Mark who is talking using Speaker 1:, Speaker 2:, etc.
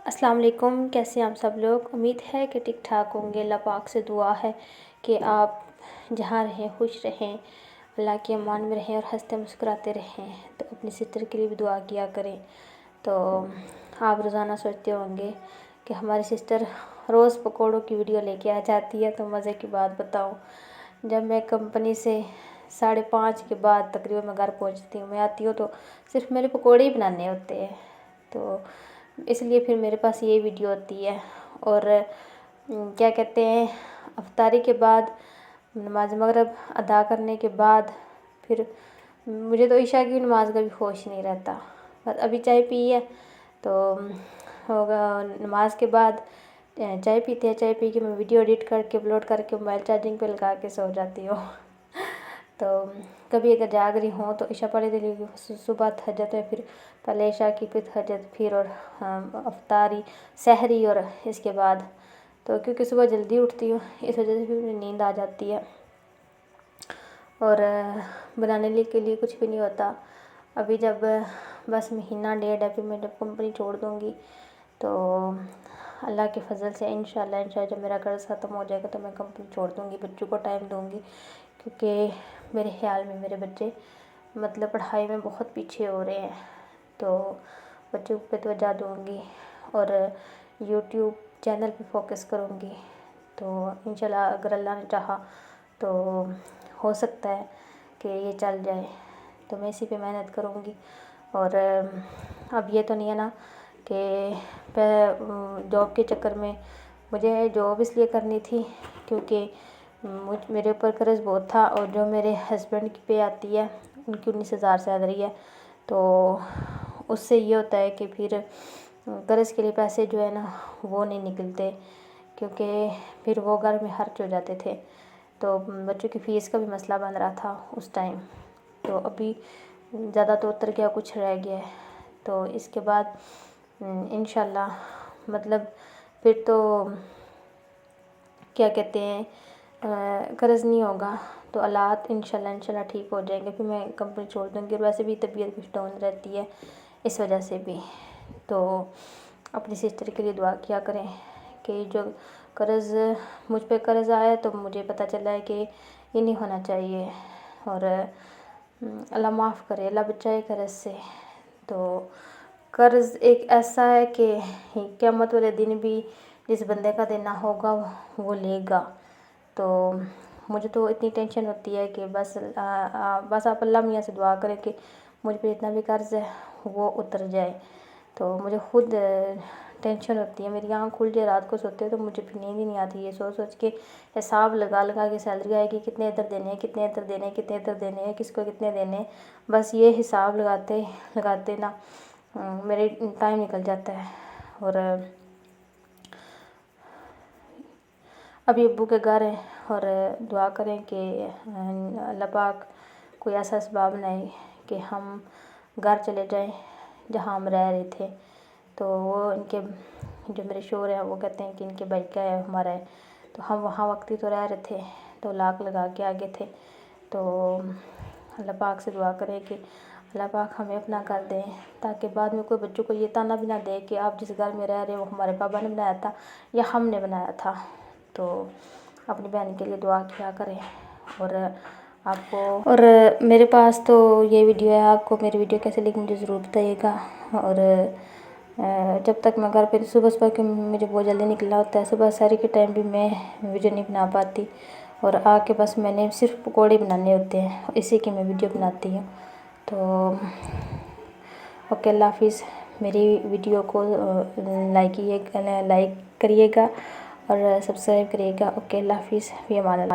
Speaker 1: السلام علیکم، کیسے ہیں آپ سب لوگ؟ امید ہے کہ ٹھیک ٹھاک ہوں گے۔ اللہ پاک سے دعا ہے کہ آپ جہاں رہیں خوش رہیں، اللہ کے امان میں رہیں اور ہنستے مسکراتے رہیں۔ تو اپنی سسٹر کے لیے بھی دعا کیا کریں۔ تو آپ روزانہ سوچتے ہوں گے کہ ہماری سسٹر روز پکوڑوں کی ویڈیو لے کے آ جاتی ہے، تو مزے کی بات بتاؤں، جب میں کمپنی سے 5:30 کے بعد تقریباً میں گھر پہنچتی ہوں، میں آتی ہوں تو صرف میرے پکوڑے ہی بنانے ہوتے ہیں، تو اس لیے پھر میرے پاس یہ ویڈیو ہوتی ہے۔ اور کیا کہتے ہیں، افطاری کے بعد نماز مغرب ادا کرنے کے بعد پھر مجھے تو عشاء کی نماز کا بھی ہوش نہیں رہتا، بس ابھی چائے پی ہے تو ہوگا نماز کے بعد چائے پیتے ہیں، چائے پی کے میں ویڈیو ایڈٹ کر کے اپلوڈ کر کے موبائل چارجنگ پہ لگا کے سو جاتی ہوں۔ تو کبھی اگر جاگ رہی ہوں تو عشاء پڑھ لیتی ہوں، صبح تہجد میں پھر پہلے عشاء کی پھر تہجد پھر اور افطاری سحری اور اس کے بعد، تو کیونکہ صبح جلدی اٹھتی ہوں اس وجہ سے پھر مجھے نیند آ جاتی ہے اور بنانے کے لیے کچھ بھی نہیں ہوتا۔ ابھی جب بس مہینہ ڈیڑھ ہے، پھر میں جب کمپنی چھوڑ دوں گی تو اللہ کے فضل سے انشاءاللہ جب میرا قرض ختم ہو جائے گا تو میں کمپنی چھوڑ دوں گی، بچوں کو ٹائم دوں گی، کیونکہ میرے خیال میں میرے بچے مطلب پڑھائی میں بہت پیچھے ہو رہے ہیں، تو بچوں پہ توجہ دوں گی اور یوٹیوب چینل پہ فوکس کروں گی۔ تو انشاءاللہ اگر اللہ نے چاہا تو ہو سکتا ہے کہ یہ چل جائے، تو میں اسی پہ محنت کروں گی۔ اور اب یہ تو نہیں ہے نا کہ جاب کے چکر میں مجھے جاب اس لیے کرنی تھی کیونکہ میرے اوپر قرض بہت تھا، اور جو میرے ہسبینڈ کی پے آتی ہے ان کی 19,000 سیلری ہے، تو اس سے یہ ہوتا ہے کہ پھر قرض کے لیے پیسے جو ہے نا وہ نہیں نکلتے، کیونکہ پھر وہ گھر میں خرچ ہو جاتے تھے، تو بچوں کی فیس کا بھی مسئلہ بن رہا تھا اس ٹائم، تو ابھی زیادہ تو اتر گیا، کچھ رہ گیا ہے، تو اس کے بعد انشاءاللہ مطلب پھر تو کیا کہتے ہیں قرض نہیں ہوگا، تو حالات انشاءاللہ ٹھیک ہو جائیں گے، پھر میں کمپنی چھوڑ دوں گی، اور ویسے بھی طبیعت کچھ ڈاؤن رہتی ہے اس وجہ سے بھی۔ تو اپنی سسٹر کے لیے دعا کیا کریں کہ جو قرض مجھ پہ قرض آیا ہے تو مجھے پتہ چلا ہے کہ یہ نہیں ہونا چاہیے، اور اللہ معاف کرے، اللہ بچائے قرض سے۔ تو قرض ایک ایسا ہے کہ قیامت والے دن بھی جس بندے کا دینا ہوگا وہ لے گا، تو مجھے تو اتنی ٹینشن ہوتی ہے کہ بس آپ اللہ میاں سے دعا کریں کہ مجھ پہ اتنا بھی قرض ہے وہ اتر جائے، تو مجھے خود ٹینشن ہوتی ہے، میری آنکھ کھل جائے رات کو سوتے ہیں تو مجھے پھر نیند ہی نہیں آتی ہے، سوچ سوچ کے حساب لگا لگا کے سیلری آئے گی کتنے ادھر دینے ہیں، کتنے ادھر دینے ہیں، کتنے ادھر دینے ہیں، کس کو کتنے دینے ہیں، بس یہ حساب لگاتے لگاتے نا میرے ٹائم نکل جاتا ہے۔ اور ابھی ابو کے گھر ہیں، اور دعا کریں کہ اللہ پاک کوئی ایسا اسباب بنائے کہ ہم گھر چلے جائیں جہاں ہم رہ رہے تھے، تو وہ ان کے جو میرے شوہر ہیں وہ کہتے ہیں کہ ان کے بھائی کا ہے ہمارا ہے، تو ہم وہاں وقتی تو رہ رہے تھے، تو لاک لگا کے آگے تھے، تو اللہ پاک سے دعا کریں کہ اللہ پاک ہمیں اپنا گھر دیں، تاکہ بعد میں کوئی بچوں کو یہ طعنہ بھی نہ دے کہ آپ جس گھر میں رہ رہے ہیں وہ ہمارے بابا نے بنایا تھا یا ہم نے بنایا تھا۔ تو اپنی بہن کے لیے دعا کیا کریں، اور آپ کو اور میرے پاس تو یہ ویڈیو ہے، آپ کو میری ویڈیو کیسے لگی مجھے ضرور بتائیے گا، اور جب تک میں گھر پہ صبح کے مجھے بہت جلدی نکلنا ہوتا ہے، صبح سحری کے ٹائم بھی میں ویڈیو نہیں بنا پاتی، اور آ کے بس میں نے صرف پکوڑے بنانے ہوتے ہیں، اسی کی میں ویڈیو بناتی ہوں۔ تو اوکے، اللہ حافظ، میری ویڈیو کو لائک کریے گا اور سبسکرائب کریے گا۔ اوکے، اللہ حافظ، فی امان اللہ۔